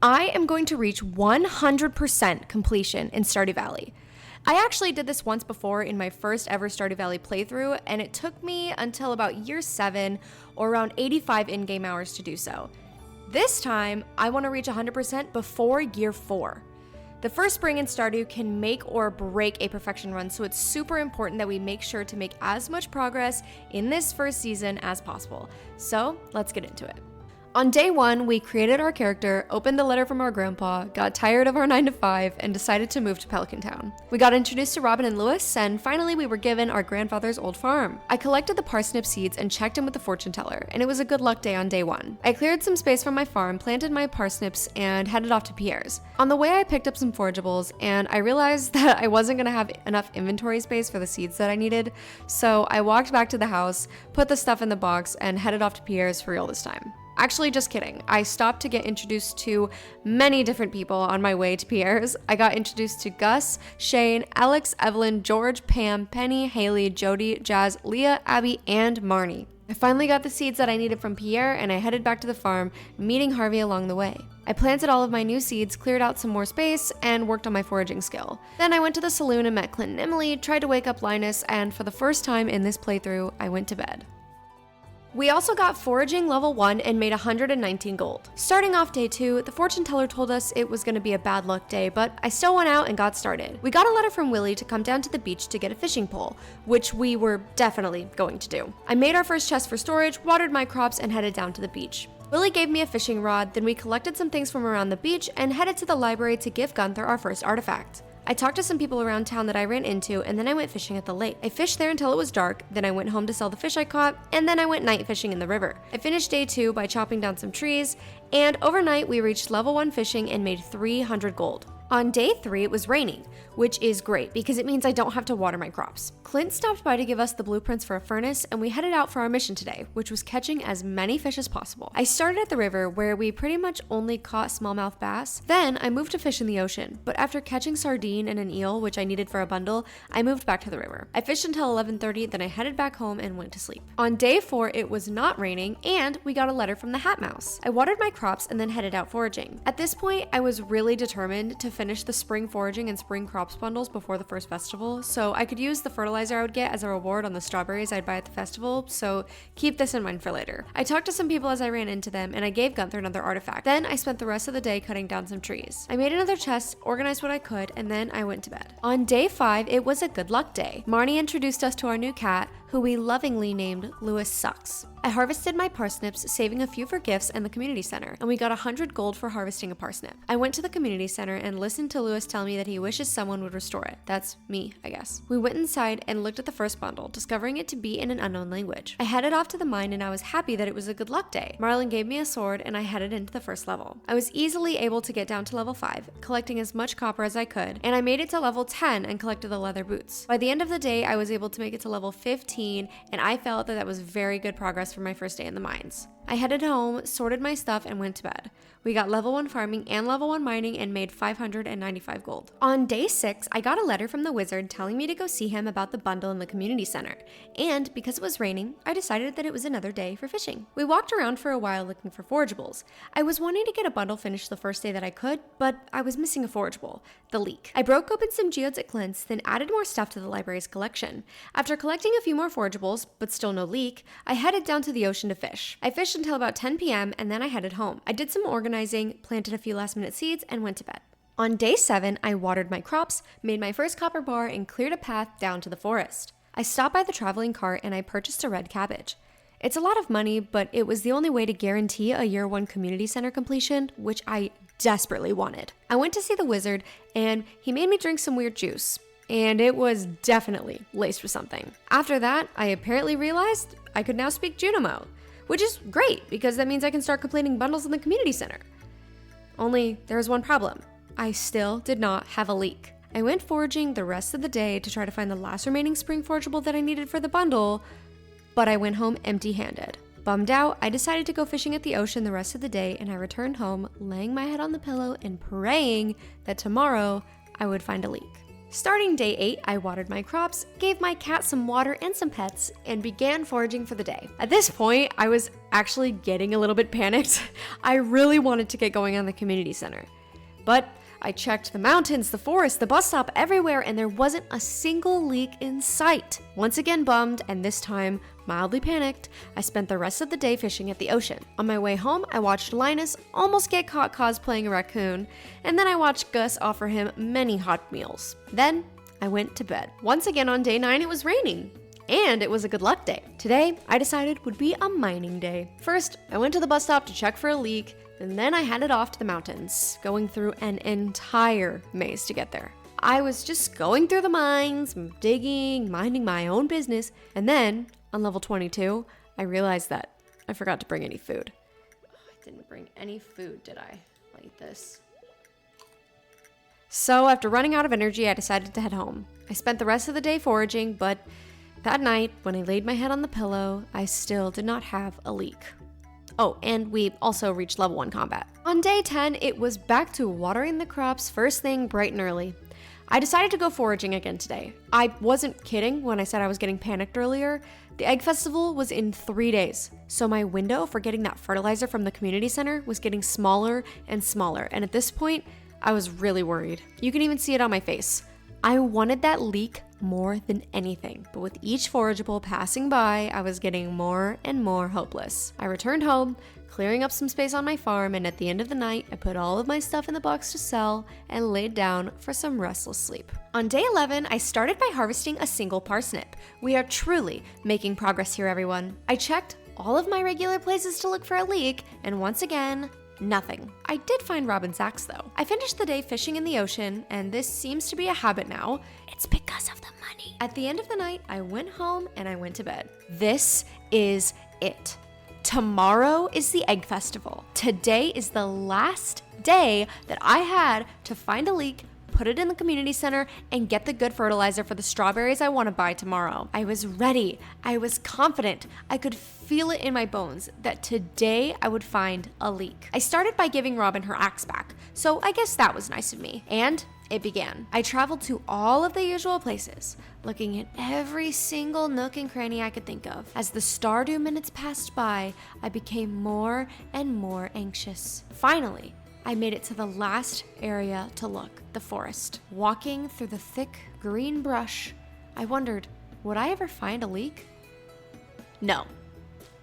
I am going to reach 100% completion in Stardew Valley. I actually did this once before in my first ever Stardew Valley playthrough, and it took me until about year 7 or around 85 in-game hours to do so. This time, I want to reach 100% before year 4. The first spring in Stardew can make or break a perfection run, so it's super important that we make sure to make as much progress in this first season as possible. So let's get into it. On day 1, we created our character, opened the letter from our grandpa, got tired of our 9 to 5, and decided to move to Pelican Town. We got introduced to Robin and Lewis, and finally we were given our grandfather's old farm. I collected the parsnip seeds and checked in with the fortune teller, and it was a good luck day on day 1. I cleared some space from my farm, planted my parsnips, and headed off to Pierre's. On the way I picked up some forageables, and I realized that I wasn't going to have enough inventory space for the seeds that I needed, so I walked back to the house, put the stuff in the box, and headed off to Pierre's for real this time. Actually, just kidding. I stopped to get introduced to many different people on my way to Pierre's. I got introduced to Gus, Shane, Alex, Evelyn, George, Pam, Penny, Haley, Jody, Jazz, Leah, Abby, and Marnie. I finally got the seeds that I needed from Pierre, and I headed back to the farm, meeting Harvey along the way. I planted all of my new seeds, cleared out some more space, and worked on my foraging skill. Then I went to the saloon and met Clint and Emily, tried to wake up Linus, and for the first time in this playthrough, I went to bed. We also got foraging level 1 and made 119 gold. Starting off day 2, the fortune teller told us it was going to be a bad luck day, but I still went out and got started. We got a letter from Willie to come down to the beach to get a fishing pole, which we were definitely going to do. I made our first chest for storage, watered my crops, and headed down to the beach. Willie gave me a fishing rod, then we collected some things from around the beach and headed to the library to give Gunther our first artifact. I talked to some people around town that I ran into, and then I went fishing at the lake. I fished there until it was dark, then I went home to sell the fish I caught, and then I went night fishing in the river. I finished day 2 by chopping down some trees, and overnight we reached level 1 fishing and made 300 gold. On day 3, it was raining, which is great because it means I don't have to water my crops. Clint stopped by to give us the blueprints for a furnace, and we headed out for our mission today, which was catching as many fish as possible. I started at the river where we pretty much only caught smallmouth bass. Then I moved to fish in the ocean, but after catching sardine and an eel, which I needed for a bundle, I moved back to the river. I fished until 11:30, then I headed back home and went to sleep. On day 4, it was not raining, and we got a letter from the Hat Mouse. I watered my crops and then headed out foraging. At this point, I was really determined to finish the spring foraging and spring crops bundles before the first festival, so I could use the fertilizer I would get as a reward on the strawberries I'd buy at the festival, so keep this in mind for later. I talked to some people as I ran into them, and I gave Gunther another artifact. Then I spent the rest of the day cutting down some trees. I made another chest, organized what I could, and then I went to bed. On day 5, it was a good luck day. Marnie introduced us to our new cat, who we lovingly named Lewis Sucks. I harvested my parsnips, saving a few for gifts and the community center, and we got 100 gold for harvesting a parsnip. I went to the community center and listened to Lewis tell me that he wishes someone would restore it. That's me, I guess. We went inside and looked at the first bundle, discovering it to be in an unknown language. I headed off to the mine and I was happy that it was a good luck day. Marlon gave me a sword and I headed into the first level. I was easily able to get down to level 5, collecting as much copper as I could, and I made it to level 10 and collected the leather boots. By the end of the day, I was able to make it to level 15, and I felt that was very good progress for my first day in the mines. I headed home, sorted my stuff, and went to bed. We got level 1 farming and level 1 mining and made 595 gold. On day 6, I got a letter from the wizard telling me to go see him about the bundle in the community center. And because it was raining, I decided that it was another day for fishing. We walked around for a while looking for forageables. I was wanting to get a bundle finished the first day that I could, but I was missing a forageable, the leek. I broke open some geodes at Clint's, then added more stuff to the library's collection. After collecting a few more forageables, but still no leek, I headed down to the ocean to fish. I fished until about 10 p.m. and then I headed home. I did some organizing, planted a few last-minute seeds, and went to bed. On day 7, I watered my crops, made my first copper bar, and cleared a path down to the forest. I stopped by the traveling cart and I purchased a red cabbage. It's a lot of money, but it was the only way to guarantee a year 1 community center completion, which I desperately wanted. I went to see the wizard and he made me drink some weird juice, and it was definitely laced with something. After that, I apparently realized I could now speak Junimo, which is great because that means I can start completing bundles in the community center. Only there was one problem. I still did not have a leek. I went foraging the rest of the day to try to find the last remaining spring forageable that I needed for the bundle, but I went home empty-handed. Bummed out, I decided to go fishing at the ocean the rest of the day, and I returned home laying my head on the pillow and praying that tomorrow I would find a leek. Starting day 8, I watered my crops, gave my cat some water and some pets, and began foraging for the day. At this point, I was actually getting a little bit panicked. I really wanted to get going on the community center. But I checked the mountains, the forest, the bus stop, everywhere, and there wasn't a single leak in sight. Once again bummed, and this time mildly panicked, I spent the rest of the day fishing at the ocean. On my way home, I watched Linus almost get caught cosplaying a raccoon, and then I watched Gus offer him many hot meals. Then I went to bed. Once again on day 9, it was raining. And it was a good luck day. Today, I decided would be a mining day. First, I went to the bus stop to check for a leak, and then I headed off to the mountains, going through an entire maze to get there. I was just going through the mines, digging, minding my own business, and then, on level 22, I realized that I forgot to bring any food. I didn't bring any food, did I? Like this. So, after running out of energy, I decided to head home. I spent the rest of the day foraging, but that night, when I laid my head on the pillow, I still did not have a leak. Oh, and we also reached level 1 combat. On day 10, it was back to watering the crops first thing bright and early. I decided to go foraging again today. I wasn't kidding when I said I was getting panicked earlier. The egg festival was in 3 days, so my window for getting that fertilizer from the community center was getting smaller and smaller, and at this point, I was really worried. You can even see it on my face. I wanted that leak more than anything, but with each forageable passing by, I was getting more and more hopeless. I returned home, clearing up some space on my farm, and at the end of the night, I put all of my stuff in the box to sell and laid down for some restless sleep. On day 11, I started by harvesting a single parsnip. We are truly making progress here, everyone. I checked all of my regular places to look for a leak, and once again, nothing. I did find Robin's axe though. I finished the day fishing in the ocean, and this seems to be a habit now. It's because of the money. At the end of the night, I went home and I went to bed. This is it. Tomorrow is the egg festival. Today is the last day that I had to find a leak, put it in the community center, and get the good fertilizer for the strawberries I want to buy tomorrow. I was ready. I was confident. I could feel it in my bones that today I would find a leak. I started by giving Robin her axe back, so I guess that was nice of me. And it began. I traveled to all of the usual places, looking at every single nook and cranny I could think of. As the Stardew minutes passed by, I became more and more anxious. Finally, I made it to the last area to look, the forest. Walking through the thick green brush, I wondered, would I ever find a leak? No.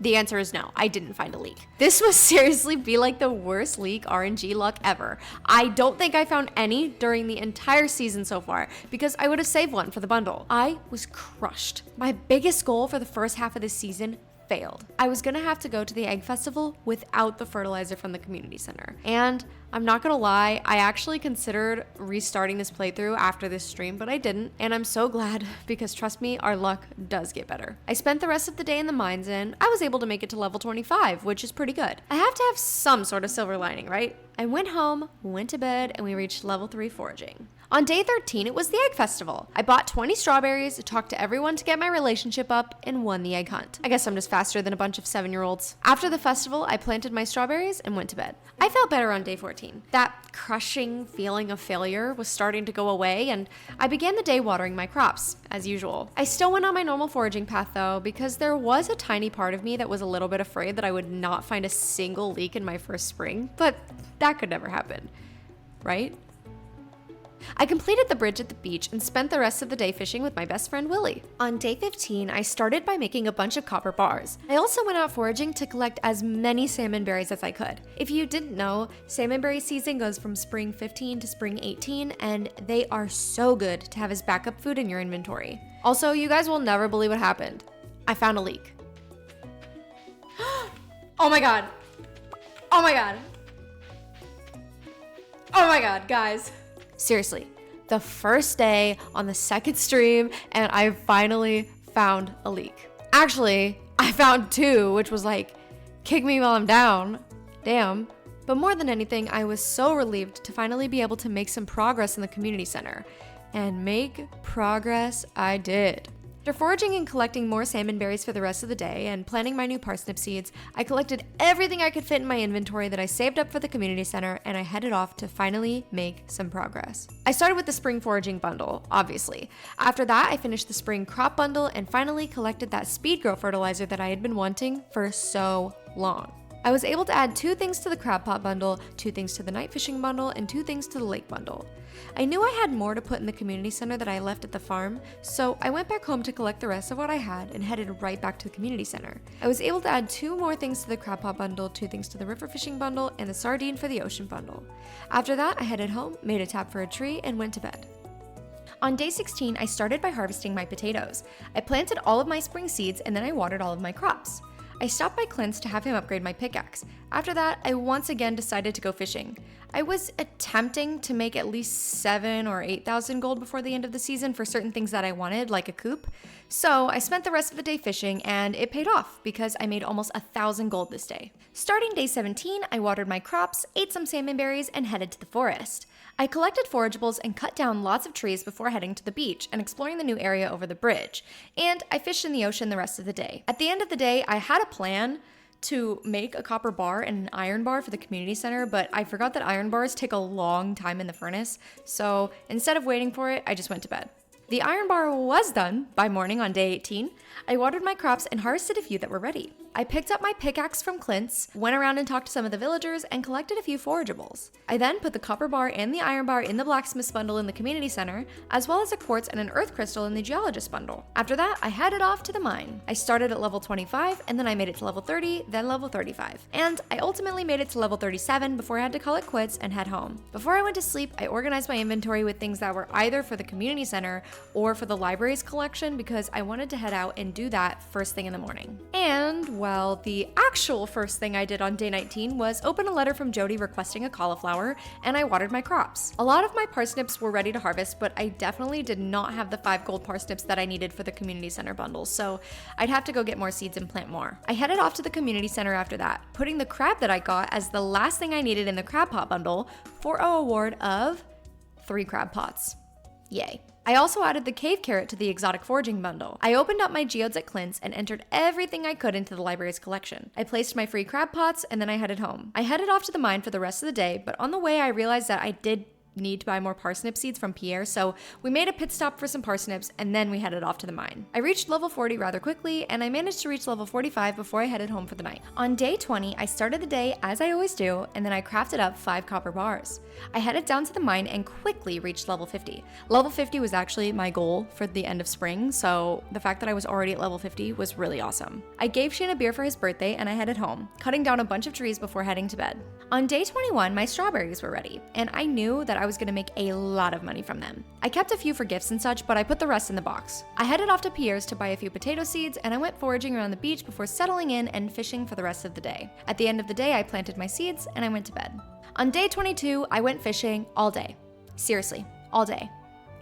The answer is no, I didn't find a leak. This must seriously be like the worst leak RNG luck ever. I don't think I found any during the entire season so far, because I would have saved one for the bundle. I was crushed. My biggest goal for the first half of this season failed. I was gonna have to go to the egg festival without the fertilizer from the community center. And I'm not gonna lie, I actually considered restarting this playthrough after this stream, but I didn't. And I'm so glad, because trust me, our luck does get better. I spent the rest of the day in the mines and I was able to make it to level 25, which is pretty good. I have to have some sort of silver lining, right? I went home, went to bed, and we reached level 3 foraging. On day 13, it was the egg festival. I bought 20 strawberries, talked to everyone to get my relationship up, and won the egg hunt. I guess I'm just faster than a bunch of 7-year-olds. After the festival, I planted my strawberries and went to bed. I felt better on day 14. That crushing feeling of failure was starting to go away, and I began the day watering my crops, as usual. I still went on my normal foraging path though, because there was a tiny part of me that was a little bit afraid that I would not find a single leak in my first spring, but that could never happen, right? I completed the bridge at the beach and spent the rest of the day fishing with my best friend Willie. On day 15, I started by making a bunch of copper bars. I also went out foraging to collect as many salmon berries as I could. If you didn't know, salmonberry season goes from spring 15 to spring 18, and they are so good to have as backup food in your inventory. Also, you guys will never believe what happened. I found a leak. Oh my god. Oh my god. Oh my god, guys. Seriously, the first day on the second stream, and I finally found a leak. Actually, I found 2, which was like, kick me while I'm down. Damn. But more than anything, I was so relieved to finally be able to make some progress in the community center. And make progress I did. After foraging and collecting more salmon berries for the rest of the day and planting my new parsnip seeds, I collected everything I could fit in my inventory that I saved up for the community center, and I headed off to finally make some progress. I started with the spring foraging bundle, obviously. After that, I finished the spring crop bundle and finally collected that speed grow fertilizer that I had been wanting for so long. I was able to add 2 things to the crab pot bundle, 2 things to the night fishing bundle, and 2 things to the lake bundle. I knew I had more to put in the community center that I left at the farm, so I went back home to collect the rest of what I had and headed right back to the community center. I was able to add 2 more things to the crab pot bundle, 2 things to the river fishing bundle, and the sardine for the ocean bundle. After that, I headed home, made a tap for a tree, and went to bed. On day 16, I started by harvesting my potatoes. I planted all of my spring seeds and then I watered all of my crops. I stopped by Clint's to have him upgrade my pickaxe. After that, I once again decided to go fishing. I was attempting to make at least 7,000 or 8,000 gold before the end of the season for certain things that I wanted, like a coop. So I spent the rest of the day fishing and it paid off because I made almost 1,000 gold this day. Starting day 17, I watered my crops, ate some salmon berries, and headed to the forest. I collected forageables and cut down lots of trees before heading to the beach and exploring the new area over the bridge. And I fished in the ocean the rest of the day. At the end of the day, I had a plan to make a copper bar and an iron bar for the community center, but I forgot that iron bars take a long time in the furnace. So instead of waiting for it, I just went to bed. The iron bar was done by morning on day 18. I watered my crops and harvested a few that were ready. I picked up my pickaxe from Clint's, went around and talked to some of the villagers, and collected a few forageables. I then put the copper bar and the iron bar in the blacksmith's bundle in the community center, as well as a quartz and an earth crystal in the geologist bundle. After that, I headed off to the mine. I started at level 25, and then I made it to level 30, then level 35. And I ultimately made it to level 37 before I had to call it quits and head home. Before I went to sleep, I organized my inventory with things that were either for the community center or for the library's collection because I wanted to head out and do that first thing in the morning. And, well, the actual first thing I did on day 19 was open a letter from Jody requesting a cauliflower, and I watered my crops. A lot of my parsnips were ready to harvest, but I definitely did not have the 5 gold parsnips that I needed for the community center bundle, so I'd have to go get more seeds and plant more. I headed off to the community center after that, putting the crab that I got as the last thing I needed in the crab pot bundle for a reward of 3 crab pots. Yay. I also added the cave carrot to the exotic foraging bundle. I opened up my geodes at Clint's and entered everything I could into the library's collection. I placed my free crab pots and then I headed home. I headed off to the mine for the rest of the day, but on the way I realized that I did need to buy more parsnip seeds from Pierre, so we made a pit stop for some parsnips and then we headed off to the mine. I reached level 40 rather quickly and I managed to reach level 45 before I headed home for the night. On day 20, I started the day as I always do, and then I crafted up 5 copper bars. I headed down to the mine and quickly reached level 50. Level 50 was actually my goal for the end of spring, so the fact that I was already at level 50 was really awesome. I gave Shane a beer for his birthday and I headed home, cutting down a bunch of trees before heading to bed. On day 21, my strawberries were ready, and I knew that I was going to make a lot of money from them. I kept a few for gifts and such, but I put the rest in the box. I headed off to Pierre's to buy a few potato seeds, and I went foraging around the beach before settling in and fishing for the rest of the day. At the end of the day, I planted my seeds and I went to bed. On day 22, I went fishing all day. Seriously, all day.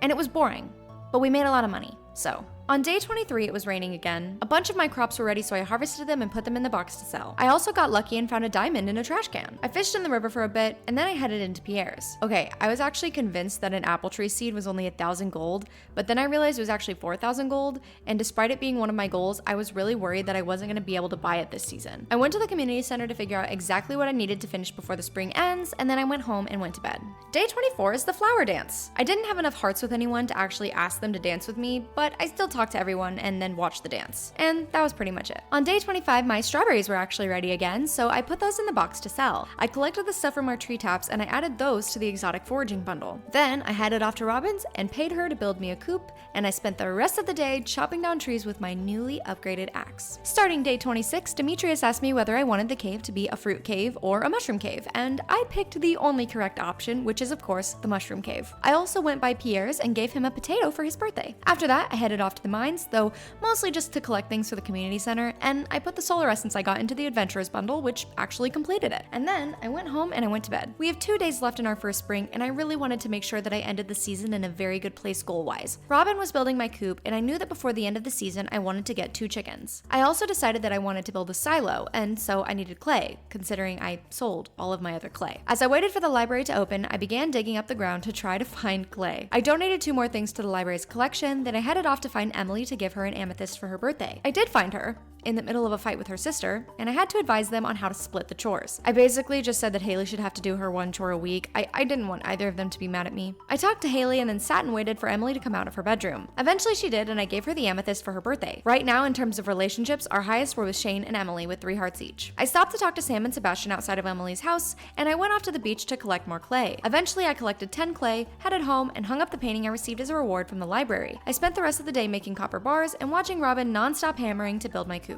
And it was boring, but we made a lot of money, so. On day 23, it was raining again. A bunch of my crops were ready, so I harvested them and put them in the box to sell. I also got lucky and found a diamond in a trash can. I fished in the river for a bit, and then I headed into Pierre's. Okay, I was actually convinced that an apple tree seed was only 1,000 gold, but then I realized it was actually 4,000 gold, and despite it being one of my goals, I was really worried that I wasn't going to be able to buy it this season. I went to the community center to figure out exactly what I needed to finish before the spring ends, and then I went home and went to bed. Day 24 is the flower dance. I didn't have enough hearts with anyone to actually ask them to dance with me, but I still talked to everyone and then watched the dance. And that was pretty much it. On day 25, my strawberries were actually ready again, so I put those in the box to sell. I collected the stuff from our tree taps and I added those to the exotic foraging bundle. Then I headed off to Robin's and paid her to build me a coop, and I spent the rest of the day chopping down trees with my newly upgraded axe. Starting day 26, Demetrius asked me whether I wanted the cave to be a fruit cave or a mushroom cave, and I picked the only correct option, which is of course the mushroom cave. I also went by Pierre's and gave him a potato for his birthday. After that, I headed off to the mines, though mostly just to collect things for the community center, and I put the solar essence I got into the adventurers bundle, which actually completed it. And then I went home and I went to bed. We have 2 days left in our first spring, and I really wanted to make sure that I ended the season in a very good place goal-wise. Robin was building my coop, and I knew that before the end of the season, I wanted to get 2 chickens. I also decided that I wanted to build a silo, and so I needed clay, considering I sold all of my other clay. As I waited for the library to open, I began digging up the ground to try to find clay. I donated 2 more things to the library's collection, then I headed off to find find Emily to give her an amethyst for her birthday. I did find her in the middle of a fight with her sister, and I had to advise them on how to split the chores. I basically just said that Haley should have to do her one chore a week. I didn't want either of them to be mad at me. I talked to Haley and then sat and waited for Emily to come out of her bedroom. Eventually she did, and I gave her the amethyst for her birthday. Right now, in terms of relationships, our highest were with Shane and Emily with 3 hearts each. I stopped to talk to Sam and Sebastian outside of Emily's house, and I went off to the beach to collect more clay. Eventually I collected 10 clay, headed home, and hung up the painting I received as a reward from the library. I spent the rest of the day making copper bars and watching Robin non-stop hammering to build my coop.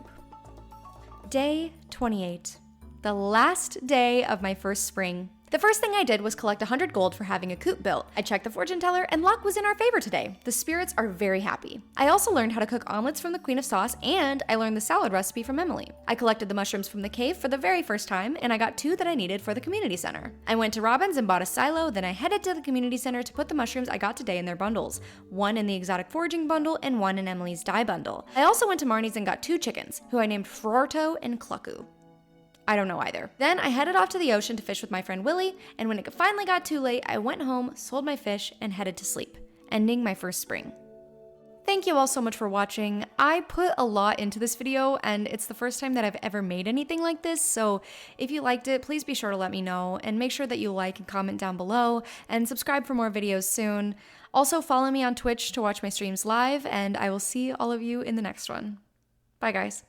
Day 28, the last day of my first spring. The first thing I did was collect 100 gold for having a coop built. I checked the fortune teller and luck was in our favor today. The spirits are very happy. I also learned how to cook omelets from the Queen of Sauce, and I learned the salad recipe from Emily. I collected the mushrooms from the cave for the very first time, and I got 2 that I needed for the community center. I went to Robin's and bought a silo, then I headed to the community center to put the mushrooms I got today in their bundles. 1 in the exotic foraging bundle and 1 in Emily's dye bundle. I also went to Marnie's and got 2 chickens, who I named Frorto and Clucku. I don't know either. Then I headed off to the ocean to fish with my friend Willie, and when it finally got too late, I went home, sold my fish, and headed to sleep, ending my first spring. Thank you all so much for watching. I put a lot into this video, and it's the first time that I've ever made anything like this, so if you liked it, please be sure to let me know, and make sure that you like and comment down below, and subscribe for more videos soon. Also, follow me on Twitch to watch my streams live, and I will see all of you in the next one. Bye, guys.